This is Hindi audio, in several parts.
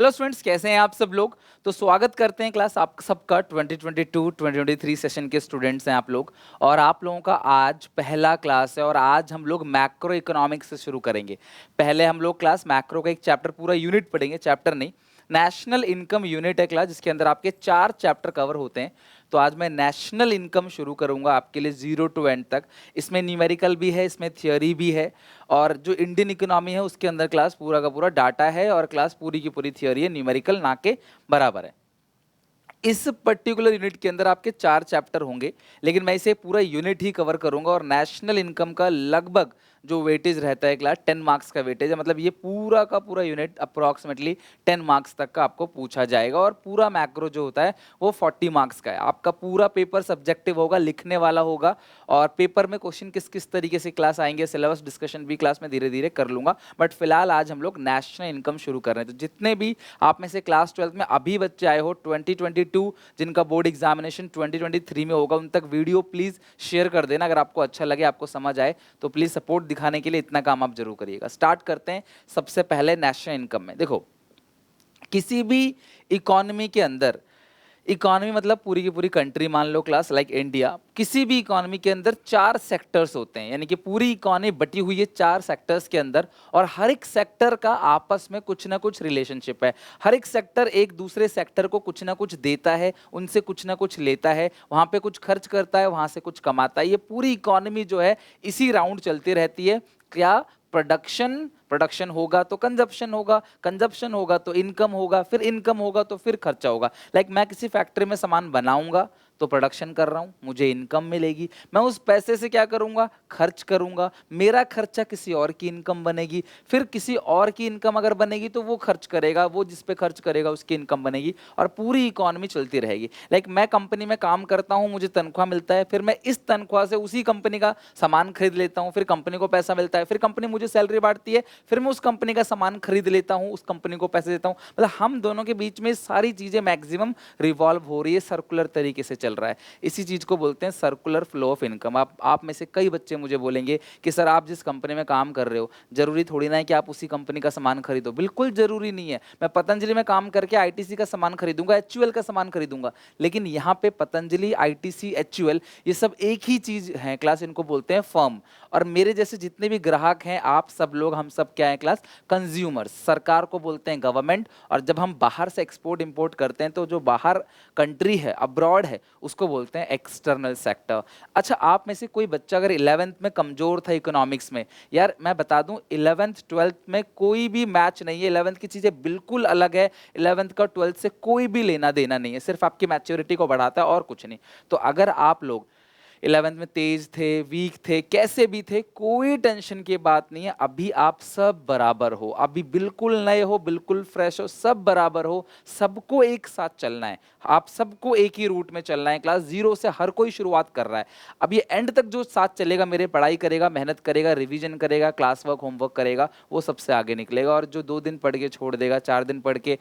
हेलो स्टूडेंट्स, कैसे हैं आप सब लोग। तो स्वागत करते हैं क्लास आप सबका 2022-2023 सेशन के स्टूडेंट्स हैं आप लोग। और आप लोगों का आज पहला क्लास है और आज हम लोग मैक्रो इकोनॉमिक्स से शुरू करेंगे। पहले हम लोग क्लास मैक्रो का एक चैप्टर पूरा यूनिट पढ़ेंगे, चैप्टर नहीं, नेशनल इनकम यूनिट है क्लास, जिसके अंदर आपके 4 चैप्टर कवर होते हैं। तो आज मैं नेशनल इनकम शुरू करूंगा आपके लिए 0 to एंड तक। इसमें न्यूमेरिकल भी है, इसमें थियोरी भी है, और जो इंडियन इकोनॉमी है उसके अंदर क्लास पूरा का पूरा डाटा है और क्लास पूरी की पूरी थियोरी है, न्यूमेरिकल ना के बराबर है। इस पर्टिकुलर यूनिट के अंदर आपके 4 चैप्टर होंगे, लेकिन मैं इसे पूरा यूनिट ही कवर करूंगा। और नेशनल इनकम का लगभग जो वेटेज रहता है क्लास 10 मार्क्स का वेटेज है, मतलब ये पूरा का पूरा यूनिट अप्रोक्सीमेटली 10 मार्क्स तक का आपको पूछा जाएगा। और पूरा मैक्रो जो होता है वो 40 मार्क्स का है। आपका पूरा पेपर सब्जेक्टिव होगा, लिखने वाला होगा, और पेपर में क्वेश्चन किस किस तरीके से क्लास आएंगे, सिलेबस डिस्कशन भी क्लास में धीरे धीरे कर लूंगा। बट फिलहाल आज हम लोग नेशनल इनकम शुरू कर रहे हैं। तो जितने भी आप में से क्लास 12 में अभी बच्चे आए हो 2022, जिनका बोर्ड एग्जामिनेशन 2023 में होगा, उन तक वीडियो प्लीज शेयर कर देना। अगर आपको अच्छा लगे, आपको समझ आए, तो प्लीज सपोर्ट दिखाने के लिए इतना काम आप जरूर करिएगा। स्टार्ट करते हैं सबसे पहले नेशनल इनकम में। देखो, किसी भी इकोनॉमी के अंदर, इकोनॉमी मतलब पूरी की पूरी कंट्री मान लो क्लास, लाइक इंडिया, किसी भी इकोनॉमी के अंदर 4 सेक्टर्स होते हैं, यानी कि पूरी इकोनॉमी बटी हुई है 4 सेक्टर्स के अंदर। और हर एक सेक्टर का आपस में कुछ ना कुछ रिलेशनशिप है। हर एक सेक्टर एक दूसरे सेक्टर को कुछ ना कुछ देता है, उनसे कुछ ना कुछ लेता है, वहां पे कुछ खर्च करता है, वहां से कुछ कमाता है। ये पूरी इकोनॉमी जो है इसी राउंड चलती रहती है। क्या? प्रोडक्शन, प्रोडक्शन होगा तो कंजप्शन होगा, कंजप्शन होगा तो इनकम होगा, फिर इनकम होगा तो फिर खर्चा होगा। लाइक मैं किसी फैक्ट्री में सामान बनाऊंगा तो प्रोडक्शन कर रहा हूं, मुझे इनकम मिलेगी। मैं उस पैसे से क्या करूंगा? खर्च करूंगा, मेरा खर्चा किसी और की इनकम बनेगी, फिर किसी और की इनकम अगर बनेगी तो वो खर्च करेगा, वो जिस पे खर्च करेगा उसकी इनकम बनेगी, और पूरी इकोनॉमी चलती रहेगी। लाइक मैं कंपनी में काम करता हूं, मुझे तनख्वाह मिलता है, फिर मैं इस तनख्वाह से उसी कंपनी का सामान खरीद लेता हूं, फिर कंपनी को पैसा मिलता है, फिर कंपनी मुझे सैलरी बांटती है, फिर मैं उस कंपनी का सामान खरीद लेता हूं, उस कंपनी को पैसे देता हूं। मतलब हम दोनों के बीच में सारी चीजें मैक्सिमम रिवॉल्व हो रही है, सर्कुलर तरीके से चल रहा है। इसी चीज को बोलते हैं सर्कुलर फ्लो ऑफ इनकम। आप में से कई बच्चे मुझे बोलेंगे कि सर आप जिस कंपनी में काम कर रहे हो, जरूरी थोड़ी ना है कि आप उसी कंपनी का सामान खरीदो। बिल्कुल जरूरी नहीं है। मैं पतंजलि में काम करके आईटीसी का सामान खरीदूंगा, एचयूएल का सामान खरीदूंगा, लेकिन यहाँ पे पतंजलि, आईटीसी, एचयूएल ये सब एक ही चीज है क्लास, इनको बोलते हैं फर्म। और मेरे जैसे जितने भी ग्राहक हैं, आप सब लोग, हम सब क्या है क्लास? कंज्यूमर्स। सरकार को बोलते हैं गवर्नमेंट, और जब हम बाहर से एक्सपोर्ट इंपोर्ट करते हैं तो जो बाहर कंट्री है, अब्रॉड है, उसको बोलते हैं एक्सटर्नल सेक्टर। अच्छा, आप में से कोई बच्चा अगर 11th में कमजोर था इकोनॉमिक्स में, यार मैं बता दूं 11th 12th में कोई भी मैच नहीं है। 11th की चीजें बिल्कुल अलग है। 11th का 12th से कोई भी लेना देना नहीं है, सिर्फ आपकी मैच्योरिटी को बढ़ाता है और कुछ नहीं। तो अगर आप लोग 11th में तेज थे, वीक थे, कैसे भी थे, कोई टेंशन की बात नहीं है। अभी आप सब बराबर हो, अभी बिल्कुल नए हो, बिल्कुल फ्रेश हो, सब बराबर हो। सबको एक साथ चलना है, आप सबको एक ही रूट में चलना है। क्लास 0 से हर कोई शुरुआत कर रहा है। अब ये एंड तक जो साथ चलेगा, मेरे पढ़ाई करेगा, मेहनत करेगा, रिवीजन करेगा, क्लास वर्क होमवर्क करेगा, वो सबसे आगे निकलेगा। और जो 2 दिन पढ़ के छोड़ देगा, 4 दिन पढ़ के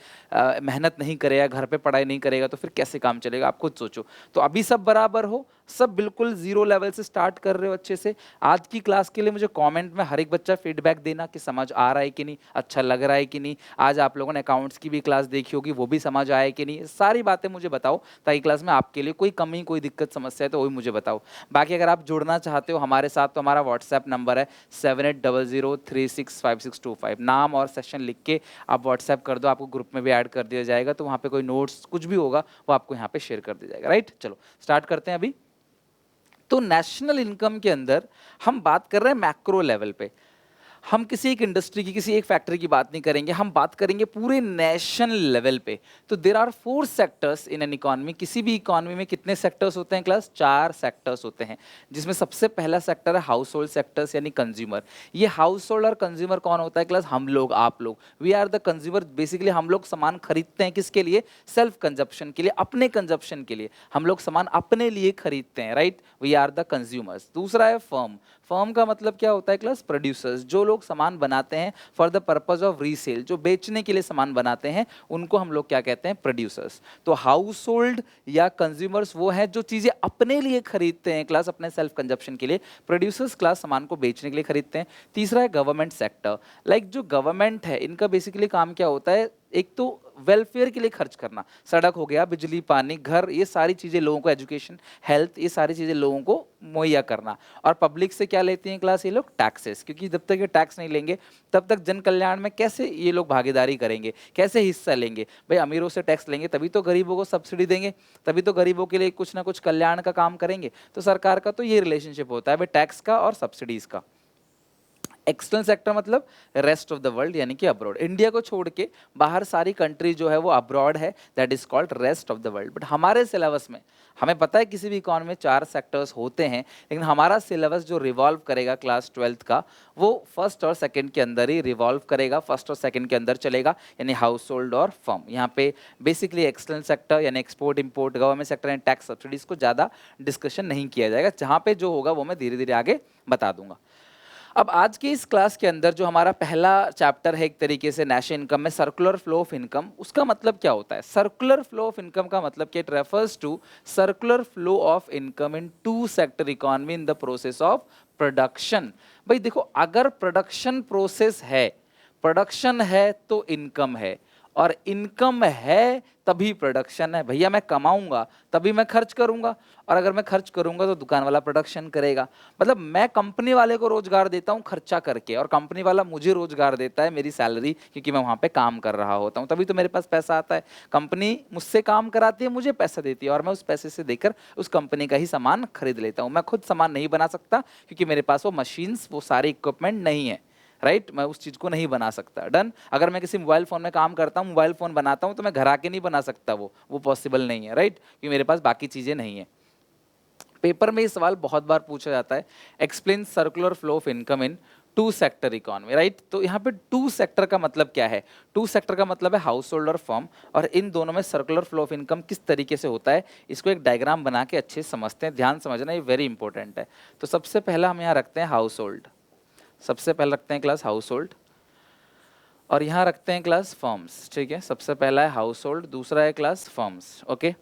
मेहनत नहीं करेगा, घर पे पढ़ाई नहीं करेगा, तो फिर कैसे काम चलेगा? आप खुद सोचो। तो अभी सब बराबर हो, सब बिल्कुल 0 लेवल से स्टार्ट कर रहे हो अच्छे से। आज की क्लास के लिए मुझे कमेंट में हर एक बच्चा फीडबैक देना कि समझ आ रहा है कि नहीं, अच्छा लग रहा है कि नहीं। आज आप लोगों ने अकाउंट्स की भी क्लास देखी होगी, वो भी समझ आया कि नहीं। सारी बातें मुझे बताओ, ताकि क्लास में आपके लिए कोई कमी, कोई दिक्कत, समस्या है तो वही मुझे बताओ। बाकी अगर आप जुड़ना चाहते हो हमारे साथ, तो हमारा व्हाट्सएप नंबर है 7800365625। नाम और सेशन लिख के आप व्हाट्सएप कर दो, आपको ग्रुप में भी ऐड कर दिया जाएगा। तो वहाँ पे कोई नोट्स कुछ भी होगा वो आपको यहाँ पे शेयर कर दिया जाएगा। राइट, चलो स्टार्ट करते हैं अभी। तो नेशनल इनकम के अंदर हम बात कर रहे हैं मैक्रो लेवल पे। हम किसी एक इंडस्ट्री की, किसी एक फैक्ट्री की बात नहीं करेंगे, हम बात करेंगे पूरे नेशनल लेवल पे। तो there are 4 sectors in an economy. किसी भी इकोनॉमी में कितने सेक्टर्स होते हैं क्लास? 4 सेक्टर्स होते हैं, जिसमें सबसे पहला सेक्टर है हाउस होल्ड सेक्टर्स, यानी कंज्यूमर। ये हाउस होल्ड और कंज्यूमर कौन होता है क्लास? हम लोग, आप लोग। We are the consumer. Basically हम लोग सामान खरीदते हैं, किसके लिए? सेल्फ कंजप्शन के लिए, अपने कंजप्शन के लिए। हम लोग सामान अपने लिए खरीदते हैं, right? We are the consumers. दूसरा है फर्म। फर्म का मतलब क्या होता है क्लास? प्रोड्यूसर्स। जो लोग सामान बनाते हैं for the purpose of resale, जो बेचने के लिए सामान बनाते हैं, उनको हम लोग क्या कहते हैं? प्रोड्यूसर्स। तो हाउस होल्ड या कंज्यूमर्स वो है जो चीजें अपने लिए खरीदते हैं क्लास, अपने सेल्फ कंजप्शन के लिए। प्रोड्यूसर्स क्लास सामान को बेचने के लिए खरीदते हैं। तीसरा है गवर्नमेंट सेक्टर। लाइक जो गवर्नमेंट है, इनका बेसिकली काम क्या होता है? एक तो वेलफेयर के लिए खर्च करना, सड़क हो गया, बिजली, पानी, घर, ये सारी चीज़ें लोगों को, एजुकेशन, हेल्थ, ये सारी चीज़ें लोगों को मुहैया करना। और पब्लिक से क्या लेते हैं क्लास ये लोग? टैक्सेस, क्योंकि जब तक ये टैक्स नहीं लेंगे तब तक जन कल्याण में कैसे ये लोग भागीदारी करेंगे, कैसे हिस्सा लेंगे? भाई अमीरों से टैक्स लेंगे तभी तो गरीबों को सब्सिडी देंगे, तभी तो गरीबों के लिए कुछ ना कुछ कल्याण का काम करेंगे। तो सरकार का तो ये रिलेशनशिप होता है भाई, टैक्स का और सब्सिडीज का। एक्सटर्नल सेक्टर मतलब रेस्ट ऑफ द वर्ल्ड, यानी कि अब्रॉड। इंडिया को छोड़ के बाहर सारी कंट्री जो है वो अब्रॉड है, that is called rest of the world. But हमारे सिलेबस में हमें पता है किसी भी इकोनॉमी में 4 सेक्टर्स होते हैं, लेकिन हमारा सिलेबस जो रिवॉल्व करेगा क्लास 12th का, वो फर्स्ट और सेकंड के अंदर ही रिवॉल्व करेगा, फर्स्ट और सेकंड के अंदर चलेगा, यानी हाउस होल्ड और फर्म। यहाँ पे बेसिकली एक्सटर्नल सेक्टर यानी export import, government sector and tax subsidies को ज़्यादा डिस्कशन नहीं किया जाएगा। जहाँ पे जो होगा वो मैं धीरे धीरे आगे बता दूंगा। अब आज की इस क्लास के अंदर जो हमारा पहला चैप्टर है एक तरीके से नेशनल इनकम में, सर्कुलर फ्लो ऑफ इनकम, उसका मतलब क्या होता है? सर्कुलर फ्लो ऑफ इनकम का मतलब कि it refers to circular flow of income in two sector economy in the process of production. भाई देखो, अगर प्रोडक्शन है तो इनकम है, और इनकम है तभी प्रोडक्शन है। भैया मैं कमाऊंगा तभी मैं खर्च करूंगा, और अगर मैं खर्च करूंगा तो दुकान वाला प्रोडक्शन करेगा। मतलब मैं कंपनी वाले को रोजगार देता हूं खर्चा करके, और कंपनी वाला मुझे रोजगार देता है मेरी सैलरी, क्योंकि मैं वहां पे काम कर रहा होता हूं, तभी तो मेरे पास पैसा आता है। कंपनी मुझसे काम कराती है, मुझे पैसा देती है, और मैं उस पैसे से देकर उस कंपनी का ही सामान खरीद लेता हूं। मैं खुद सामान नहीं बना सकता क्योंकि मेरे पास वो मशीन्स, वो सारे इक्विपमेंट नहीं है, राइट मैं उस चीज़ को नहीं बना सकता। डन। अगर मैं किसी मोबाइल फ़ोन में काम करता हूँ, मोबाइल फ़ोन बनाता हूँ, तो मैं घर आके नहीं बना सकता, वो पॉसिबल नहीं है, राइट क्योंकि मेरे पास बाकी चीज़ें नहीं है। पेपर में ये सवाल बहुत बार पूछा जाता है, explain circular flow of income in two sector economy, right. तो यहाँ पे टू सेक्टर का मतलब क्या है? टू सेक्टर का मतलब है हाउस होल्ड और फर्म, और इन दोनों में सर्कुलर फ्लो ऑफ इनकम किस तरीके से होता है, इसको एक डायग्राम बना के अच्छे से समझते हैं। ध्यान समझना, ये वेरी इंपॉर्टेंट है। तो सबसे पहला हम यहाँ रखते हैं हाउस होल्ड, सबसे पहले रखते हैं क्लास हाउस होल्ड, और यहाँ रखते हैं क्लास फर्म्स, ठीक है। सबसे पहला है हाउस होल्ड, दूसरा है क्लास फर्म्स, ओके।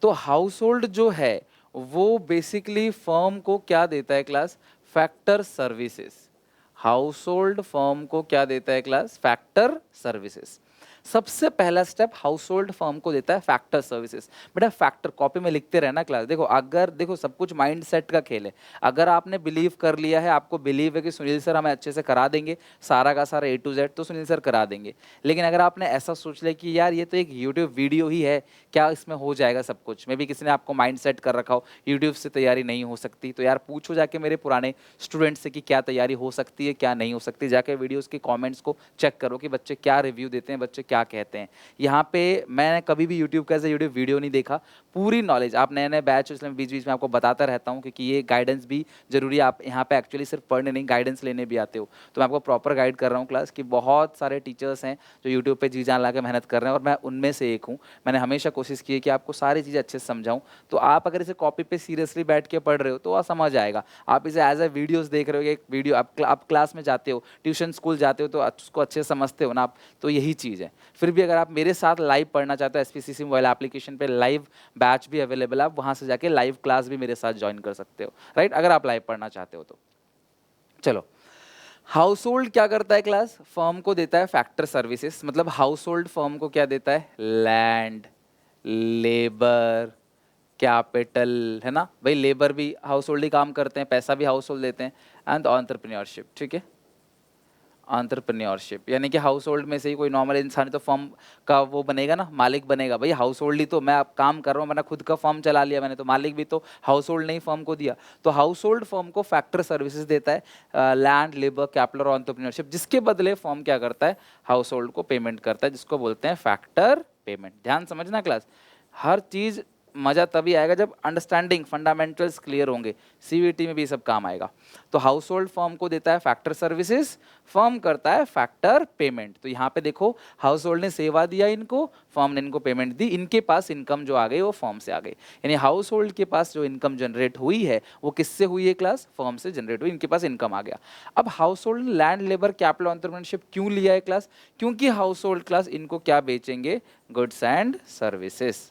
तो हाउस होल्ड जो है वो बेसिकली फर्म को क्या देता है class? Factor services. House hold firm को क्या देता है क्लास? Factor services. सबसे पहला स्टेप हाउस होल्ड फर्म को देता है फैक्टर सर्विसेज। बेटा फैक्टर कॉपी में लिखते रहना क्लास। देखो सब कुछ माइंड सेट का खेल है। अगर आपने बिलीव कर लिया है, आपको बिलीव है कि सुनील सर हमें अच्छे से करा देंगे सारा का सारा A to Z, तो सुनील सर करा देंगे। लेकिन अगर आपने ऐसा सोच लिया कि यार ये तो एक यूट्यूब वीडियो ही है, क्या इसमें हो जाएगा सब कुछ, मे भी किसी ने आपको माइंड सेट कर रखा हो यूट्यूब से तैयारी नहीं हो सकती, तो यार पूछो जाके मेरे पुराने स्टूडेंट से कि क्या तैयारी हो सकती है क्या नहीं हो सकती। जाके वीडियोस के कमेंट्स को चेक करो कि बच्चे क्या रिव्यू देते हैं, बच्चे क्या कहते हैं। यहाँ पे मैंने कभी भी यूट्यूब का ऐसे यूट्यूब वीडियो नहीं देखा। पूरी नॉलेज आप नए नए बैच इसलिए बीच बीच में आपको बताता रहता हूँ, क्योंकि ये गाइडेंस भी जरूरी है। आप यहाँ पे एक्चुअली सिर्फ पढ़ने नहीं, गाइडेंस लेने भी आते हो, तो मैं आपको प्रॉपर गाइड कर रहा हूँ क्लास। कि बहुत सारे टीचर्स हैं जो यूट्यूब पे जी जान ला के मेहनत कर रहे हैं, और मैं उनमें से एक हूँ। मैंने हमेशा कोशिश की है कि आपको सारी चीज़ें अच्छे से समझाऊँ। तो आप अगर इसे कॉपी पे सीरियसली बैठ के पढ़ रहे हो तो वह समझ आएगा। आप इसे एज ए वीडियोस देख रहे हो, एक वीडियो आप क्लास में जाते हो, ट्यूशन स्कूल जाते हो, तो उसको अच्छे से समझते हो ना आप। तो यही चीज़ है। फिर भी अगर आप मेरे साथ लाइव पढ़ना चाहते हो, SPCC मोबाइल एप्लीकेशन पे लाइव बैच भी अवेलेबल है, आप वहाँ से जाके लाइव क्लास भी मेरे साथ ज्वाइन कर सकते हो, राइट अगर आप लाइव पढ़ना चाहते हो तो। चलो, हाउस होल्ड क्या करता है क्लास? फर्म को देता है फैक्टर सर्विसेज। मतलब हाउस होल्ड फर्म को क्या देता है? लैंड, लेबर, कैपिटल, है ना भाई। लेबर भी हाउस होल्ड ही काम करते हैं, पैसा भी हाउस होल्ड देते हैं, एंड एंटरप्रेन्योरशिप, ठीक है। एंटरप्रेन्योरशिप यानी कि हाउस होल्ड में से ही कोई नॉर्मल इंसान तो फर्म का वो बनेगा ना, मालिक बनेगा। भाई हाउस होल्ड ही तो मैं अब काम कर रहा हूँ, मैंने खुद का फर्म चला लिया, मैंने तो मालिक भी तो हाउस होल्ड नहीं फर्म को दिया। तो हाउस होल्ड फर्म को फैक्टर सर्विसेज देता है, लैंड, लेबर, कैपिटल और एंटरप्रेन्योरशिप, जिसके बदले फर्म क्या करता है? हाउस होल्ड को पेमेंट करता है, जिसको बोलते हैं फैक्टर पेमेंट। ध्यान समझना क्लास, हर चीज़ मज़ा तभी आएगा जब अंडरस्टैंडिंग फंडामेंटल्स क्लियर होंगे। CVT में भी सब काम आएगा। तो हाउस होल्ड फर्म को देता है फैक्टर सर्विसेज, फर्म करता है फैक्टर पेमेंट। तो यहाँ पे देखो, हाउस होल्ड ने सेवा दिया इनको, फर्म ने इनको पेमेंट दी, इनके पास इनकम जो आ गई वो फर्म से आ गई। यानी हाउस होल्ड के पास जो इनकम जनरेट हुई है वो किससे हुई है क्लास? फर्म से जनरेट हुई, इनके पास इनकम आ गया। अब हाउस होल्ड ने लैंड, लेबर, कैपिटल, एंटरप्रेन्योरशिप क्यों लिया है क्लास? क्योंकि हाउस होल्ड क्लास इनको क्या बेचेंगे? Goods and services.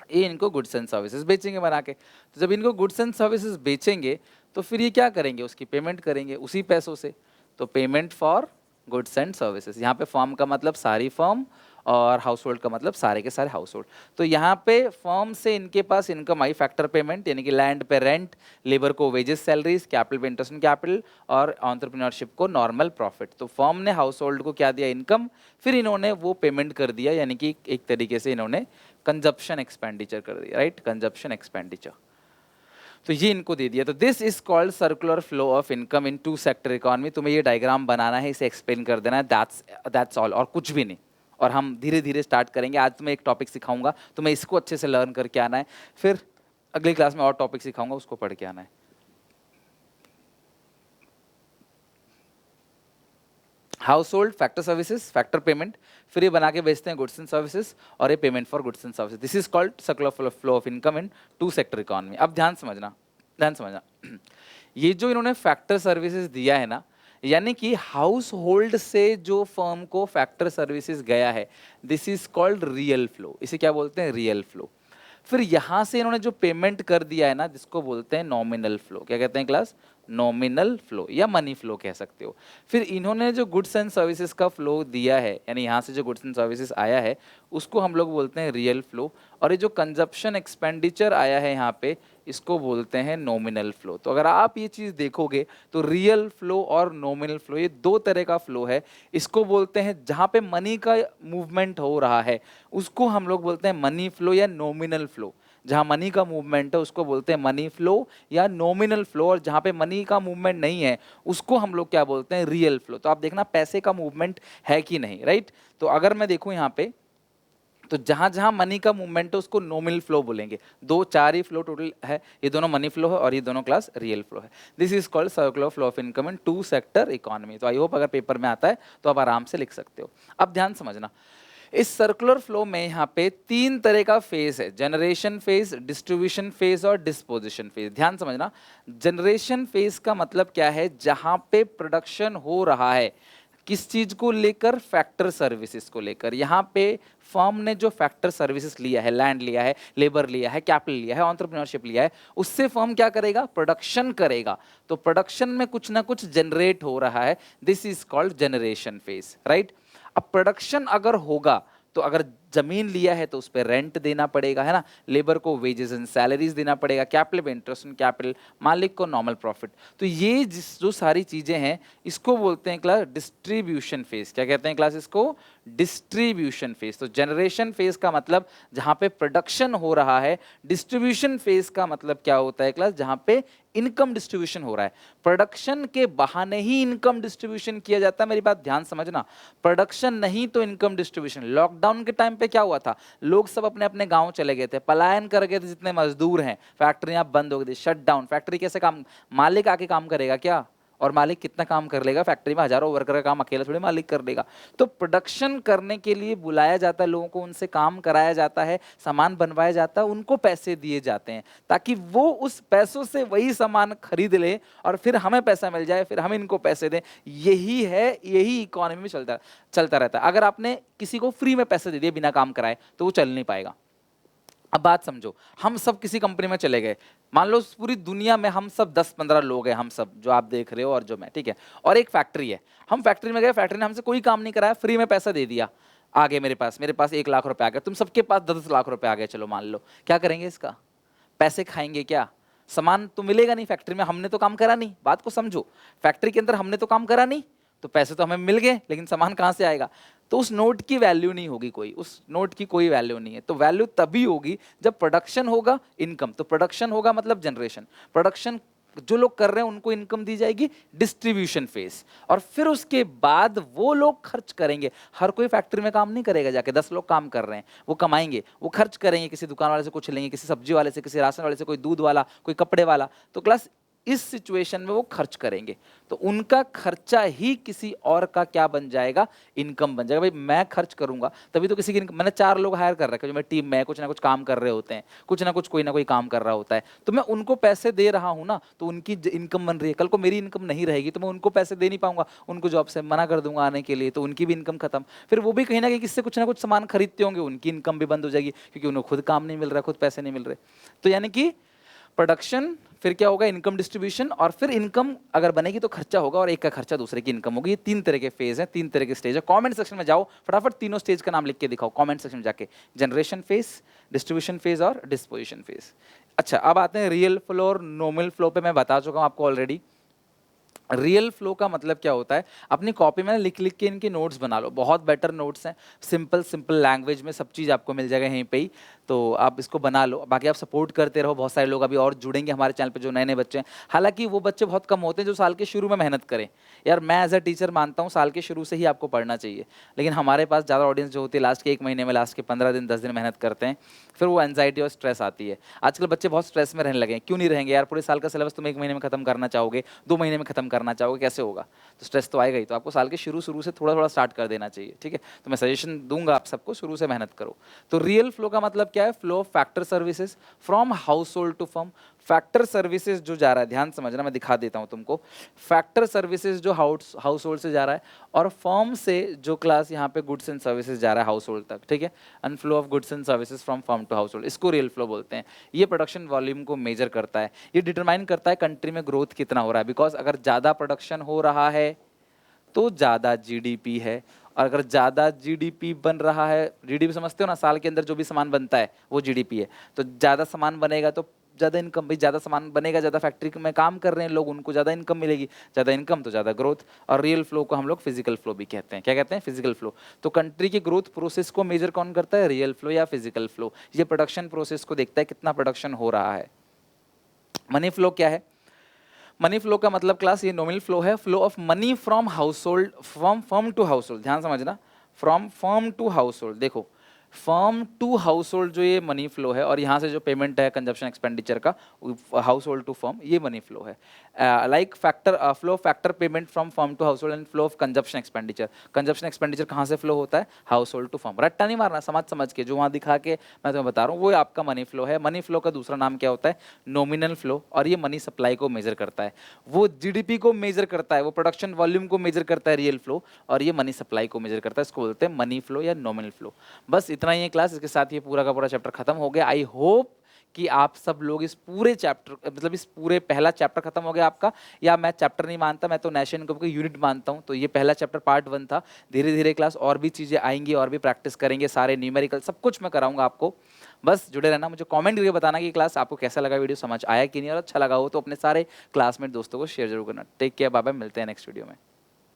ये इनको गुड्स एंड सर्विसेज बेचेंगे बना के। तो जब इनको गुड्स एंड सर्विसेज बेचेंगे तो फिर ये क्या करेंगे? उसकी पेमेंट करेंगे उसी पैसों से। तो payment for goods and services. यहाँ पे फर्म का मतलब सारी फर्म और हाउस होल्ड का मतलब सारे के सारे हाउस होल्ड। तो यहाँ पे फर्म से इनके पास इनकम आई फैक्टर पेमेंट, यानी कि लैंड पे रेंट, लेबर को वेजेस सैलरीज, कैपिटल पे इंटरेस्ट कैपिटल और एंटरप्रेन्योरशिप को नॉर्मल प्रॉफिट। तो फर्म ने हाउस होल्ड को क्या दिया, इनकम, फिर इन्होंने वो पेमेंट कर दिया, यानी कि एक तरीके से इन्होंने कंजप्शन एक्सपेंडिचर कर दिया, राइट, कंजप्शन एक्सपेंडिचर। तो ये इनको दे दिया। तो this is called circular flow of income in two sector economy. तुम्हें ये डायग्राम बनाना है, इसे एक्सप्लेन कर देना है, दैट्स ऑल, और कुछ भी नहीं। और हम धीरे धीरे स्टार्ट करेंगे। आज तुम्हें एक टॉपिक सिखाऊंगा, तुम्हें इसको अच्छे से लर्न करके आना है, फिर अगली क्लास में और टॉपिक सिखाऊंगा, उसको पढ़ के आना है। House hold, factor services, factor payment, फिर ये बना के बेचते हैं गुड्स एंड सर्विसेज, और ये payment for goods and services. This is called circular flow of income in two sector economy. अब ध्यान समझना, ध्यान समझना, ये जो इन्होंने फैक्टर सर्विसेज दिया है ना, यानी कि हाउस होल्ड से जो फर्म को फैक्टर सर्विसेज गया है, this is called real flow. इसे क्या बोलते हैं, रियल फ्लो। फिर यहां से इन्होंने जो पेमेंट कर दिया है ना, जिसको बोलते हैं नॉमिनल फ्लो। क्या कहते हैं क्लास, नॉमिनल फ्लो या मनी फ्लो कह सकते हो। फिर इन्होंने जो गुड्स एंड सर्विसेज का फ्लो दिया है, यानी यहाँ से जो गुड्स एंड सर्विसेज आया है, उसको हम लोग बोलते हैं रियल फ्लो। और ये जो कंजप्शन एक्सपेंडिचर आया है यहाँ पे, इसको बोलते हैं नॉमिनल फ्लो। तो अगर आप ये चीज़ देखोगे तो रियल फ्लो और नॉमिनल फ्लो, ये दो तरह का फ्लो है। इसको बोलते हैं, जहाँ पे मनी का मूवमेंट हो रहा है उसको हम लोग बोलते हैं मनी फ्लो या नॉमिनल फ्लो। जहाँ मनी का मूवमेंट है उसको बोलते हैं मनी फ्लो या नॉमिनल फ्लो, और जहाँ पे मनी का मूवमेंट नहीं है उसको हम लोग क्या बोलते हैं, रियल फ्लो। तो आप देखना पैसे का मूवमेंट है कि नहीं, राइट। तो अगर मैं देखूँ यहाँ पे, तो जहां जहां मनी का मूवमेंट है उसको नॉमिनल फ्लो बोलेंगे। दो चार ही फ्लो टोटल है, ये दोनों मनी फ्लो है और ये दोनों क्लास रियल फ्लो है। This is called circular flow of income in two sector economy. तो आई होप अगर पेपर में आता है तो आप आराम से लिख सकते हो। अब ध्यान समझना, इस सर्कुलर फ्लो में यहाँ पे तीन तरह का फेज है, जनरेशन फेज, डिस्ट्रीब्यूशन फेज और डिस्पोजिशन फेज। ध्यान समझना, जनरेशन फेज का मतलब क्या है, जहां पे प्रोडक्शन हो रहा है, किस चीज को लेकर, फैक्टर सर्विसेज को लेकर। यहाँ पे फर्म ने जो फैक्टर सर्विसेज लिया है, लैंड लिया है, लेबर लिया है, कैपिटल लिया है, एंटरप्रेन्योरशिप लिया है, उससे फर्म क्या करेगा, प्रोडक्शन करेगा। तो प्रोडक्शन में कुछ ना कुछ जनरेट हो रहा है, this is called generation phase, right. अब प्रोडक्शन अगर होगा तो अगर जमीन लिया है तो उस पर रेंट देना पड़ेगा, है ना, लेबर को वेजेस एंड सैलरीज देना पड़ेगा, कैपिटल पे इंटरेस्ट एंड कैपिटल, मालिक को नॉर्मल प्रॉफिट। तो ये जो सारी चीजें हैं इसको बोलते हैं क्लास डिस्ट्रीब्यूशन फेज। क्या कहते हैं क्लास, इसको डिस्ट्रीब्यूशन फेज। तो जनरेशन फेज का मतलब जहां पे प्रोडक्शन हो रहा है, डिस्ट्रीब्यूशन फेज का मतलब क्या होता है क्लास, जहां पे इनकम डिस्ट्रीब्यूशन हो रहा है। प्रोडक्शन के बहाने ही इनकम डिस्ट्रीब्यूशन किया जाता है, मेरी बात ध्यान समझना। प्रोडक्शन नहीं तो इनकम डिस्ट्रीब्यूशन। लॉकडाउन के टाइम पे क्या हुआ था, लोग सब अपने अपने गांव चले गए थे, पलायन कर गए थे, जितने मजदूर हैं, फैक्ट्रियां बंद हो गई थी, शट डाउन। फैक्ट्री कैसे काम, मालिक आके काम करेगा क्या, और मालिक कितना काम कर लेगा, फैक्ट्री में हजारों वर्कर का काम अकेला थोड़ी मालिक कर लेगा। तो प्रोडक्शन करने के लिए बुलाया जाता है लोगों को, उनसे काम कराया जाता है, सामान बनवाया जाता है, उनको पैसे दिए जाते हैं ताकि वो उस पैसों से वही सामान खरीद ले और फिर हमें पैसा मिल जाए, फिर हम इनको पैसे दें। यही है, यही इकोनॉमी में चलता रहता है। अगर आपने किसी को फ्री में पैसे दे दिए बिना काम कराए तो वो चल नहीं पाएगा। अब बात समझो, हम सब किसी कंपनी में चले गए, मान लो पूरी दुनिया में हम सब 10-15 लोग हैं, हम सब जो आप देख रहे हो और जो मैं, ठीक है, और एक फैक्ट्री है, हम फैक्ट्री में गए, फैक्ट्री ने हमसे कोई काम नहीं कराया, फ्री में पैसा दे दिया, आ गए मेरे पास 1 लाख रुपए आ गए, तुम सबके पास 10 लाख रुपए आ गए, चलो मान लो, क्या करेंगे इसका, पैसे खाएंगे क्या, सामान तो मिलेगा नहीं फैक्ट्री में, हमने तो काम करा नहीं। बात को समझो, फैक्ट्री के अंदर हमने तो काम करा नहीं, तो पैसे तो हमें मिल गए, लेकिन सामान कहाँ से आएगा, तो उस नोट की वैल्यू नहीं होगी, कोई उस नोट की कोई वैल्यू नहीं है। तो वैल्यू तभी होगी जब प्रोडक्शन होगा, इनकम। तो प्रोडक्शन होगा मतलब जनरेशन, प्रोडक्शन जो लोग कर रहे हैं उनको इनकम दी जाएगी, डिस्ट्रीब्यूशन फेज, और फिर उसके बाद वो लोग खर्च करेंगे। हर कोई फैक्ट्री में काम नहीं करेगा, जाके 10 लोग काम कर रहे हैं, वो कमाएंगे, वो खर्च करेंगे, किसी दुकान वाले से कुछ लेंगे, किसी सब्जी वाले से, किसी राशन वाले से, कोई दूध वाला, कोई कपड़े वाला। तो क्लास इस सिचुएशन में वो खर्च करेंगे, तो उनका खर्चा ही किसी और का क्या बन जाएगा, इनकम बन जाएगा। भाई मैं खर्च करूंगा तभी तो किसी की मैंने 4 लोग हायर कर रखे जो मेरी टीम में कुछ ना कुछ काम कर रहे होते हैं, कुछ ना कुछ कोई ना कोई काम कर रहा होता है, तो मैं उनको पैसे दे रहा हूं ना, तो उनकी इनकम बन रही है। कल को मेरी इनकम नहीं रहेगी तो मैं उनको पैसे दे नहीं पाऊंगा, उनको जॉब से मना कर दूंगा आने के लिए, तो उनकी भी इनकम खत्म। फिर वो भी कहीं ना कहीं किससे कुछ ना कुछ सामान खरीदते होंगे, उनकी इनकम भी बंद हो जाएगी, क्योंकि उन्हें खुद काम नहीं मिल रहा, खुद पैसे नहीं मिल रहे। तो यानी कि प्रोडक्शन, फिर क्या होगा, इनकम डिस्ट्रीब्यूशन, और फिर इनकम अगर बनेगी तो खर्चा होगा, और एक का खर्चा दूसरे की इनकम होगी। ये 3 तरह के फेज हैं, 3 तरह के स्टेज है। कमेंट सेक्शन में जाओ, फटाफट तीनों स्टेज का नाम लिख के दिखाओ कमेंट सेक्शन में जाके, जनरेशन फेज, डिस्ट्रीब्यूशन फेज और डिस्पोजिशन फेज। अच्छा, अब आते हैं रियल फ्लो और नॉमिनल फ्लो पे। मैं बता चुका हूँ आपको ऑलरेडी। रियल फ्लो का मतलब क्या होता है, अपनी कॉपी में लिख लिख के इनके नोट्स बना लो, बहुत बेटर नोट्स हैं, सिंपल सिंपल लैंग्वेज में सब चीज़ आपको मिल जाएगा यहीं पे ही, तो आप इसको बना लो। बाकी आप सपोर्ट करते रहो, बहुत सारे लोग अभी और जुड़ेंगे हमारे चैनल पे जो नए नए बच्चे हैं। हालांकि वो बच्चे बहुत कम होते हैं जो साल के शुरू में मेहनत करें। यार मैं एज अ टीचर मानता हूँ साल के शुरू से ही आपको पढ़ना चाहिए, लेकिन हमारे पास ज़्यादा ऑडियंस जो होती है लास्ट के 1 महीने में, लास्ट के 15 दिन 10 दिन मेहनत करते हैं, फिर वो एंजाइटी और स्ट्रेस आती है। आजकल बच्चे बहुत स्ट्रेस में रहने लगे हैं। क्यों नहीं रहेंगे यार, पूरे साल का सिलेबस तुम 1 महीने में खत्म करना चाहोगे, 2 महीने में खत्म करना चाहोगे, कैसे होगा? तो स्ट्रेस तो आएगा ही। तो आपको साल के शुरू से थोड़ा थोड़ा स्टार्ट कर देना चाहिए, ठीक है? तो मैं सजेशन दूंगा आप सबको, शुरू से मेहनत करो। तो रियल फ्लो का मतलब क्या है, flow of factor services from household to firm. Factor services जो जा रहा है, ध्यान समझना, मैं दिखा देता हूं तुमको। फैक्टर सर्विसेज जो हाउस होल्ड से जा रहा है, और फर्म से जो क्लास यहाँ पे गुड्स एंड सर्विसेज जा रहा है हाउस होल्ड तक, ठीक है? And flow of goods and services from firm to household, इसको रियल फ्लो बोलते हैं। ये प्रोडक्शन वॉल्यूम को मेजर करता है, ये डिटरमाइन करता है कंट्री में ग्रोथ कितना हो रहा है। बिकॉज अगर ज़्यादा प्रोडक्शन हो रहा है तो ज़्यादा जीडीपी है, और अगर ज़्यादा जीडीपी बन रहा है, जीडीपी समझते हो ना, साल के अंदर जो भी सामान बनता है वो जीडीपी है। तो ज़्यादा सामान बनेगा तो ज़्यादा इनकम, भाई ज़्यादा सामान बनेगा, ज़्यादा फैक्ट्री में काम कर रहे हैं लोग, उनको ज़्यादा इनकम मिलेगी, ज़्यादा इनकम तो ज़्यादा ग्रोथ। और रियल फ्लो को हम लोग फिजिकल फ्लो भी कहते हैं। क्या कहते हैं? Physical flow. तो कंट्री की ग्रोथ प्रोसेस को मेजर कौन करता है, रियल फ्लो या फिजिकल फ्लो? ये प्रोडक्शन प्रोसेस को देखता है, कितना प्रोडक्शन हो रहा है। मनी फ्लो क्या है? मनी फ्लो का मतलब क्लास ये नॉमिनल फ्लो है, flow of money from household, from firm to household. ध्यान समझना, from firm to household. देखो, फर्म टू हाउस होल्ड जो ये मनी फ्लो है, और यहाँ से जो पेमेंट है कंजप्शन एक्सपेंडिचर का, हाउस होल्ड टू फर्म, ये मनी फ्लो है। Like factor flow factor payment from firm to household and flow of consumption expenditure. Consumption expenditure कहाँ से फ्लो होता है? Household to firm. रट्टा नहीं मारना, समझ समझ के, जो वहाँ दिखा के मैं तुम्हें बता रहा हूँ वो आपका मनी फ्लो है। मनी फ्लो का दूसरा नाम क्या होता है? Nominal flow. और ये मनी सप्लाई को मेजर करता है, वो जीडीपी को मेजर करता है, वो प्रोडक्शन वॉल्यूम को मेजर करता है रियल फ्लो, और ये मनी सप्लाई को मेजर करता है। इसको बोलते हैं मनी फ्लो या नॉमिनल फ्लो। बस इतना ही है क्लास, इसके साथ ये पूरा का पूरा चैप्टर खत्म हो गया। आई होप कि आप सब लोग इस पूरे चैप्टर, मतलब इस पूरे पहला चैप्टर खत्म हो गया आपका। या मैं चैप्टर नहीं मानता, मैं तो नेशनल इनकम को यूनिट मानता हूँ। तो ये पहला चैप्टर पार्ट 1 था। धीरे धीरे क्लास और भी चीज़ें आएंगी, और भी प्रैक्टिस करेंगे, सारे न्यूमेरिकल सब कुछ मैं कराऊंगा आपको। बस जुड़े रहना, मुझे कमेंट करके बताना कि क्लास आपको कैसा लगा, वीडियो समझ आया कि नहीं, और अच्छा लगा हो तो अपने सारे क्लासमेट दोस्तों को शेयर जरूर करना। टेक केयर, बाय बाय, मिलते हैं नेक्स्ट वीडियो में।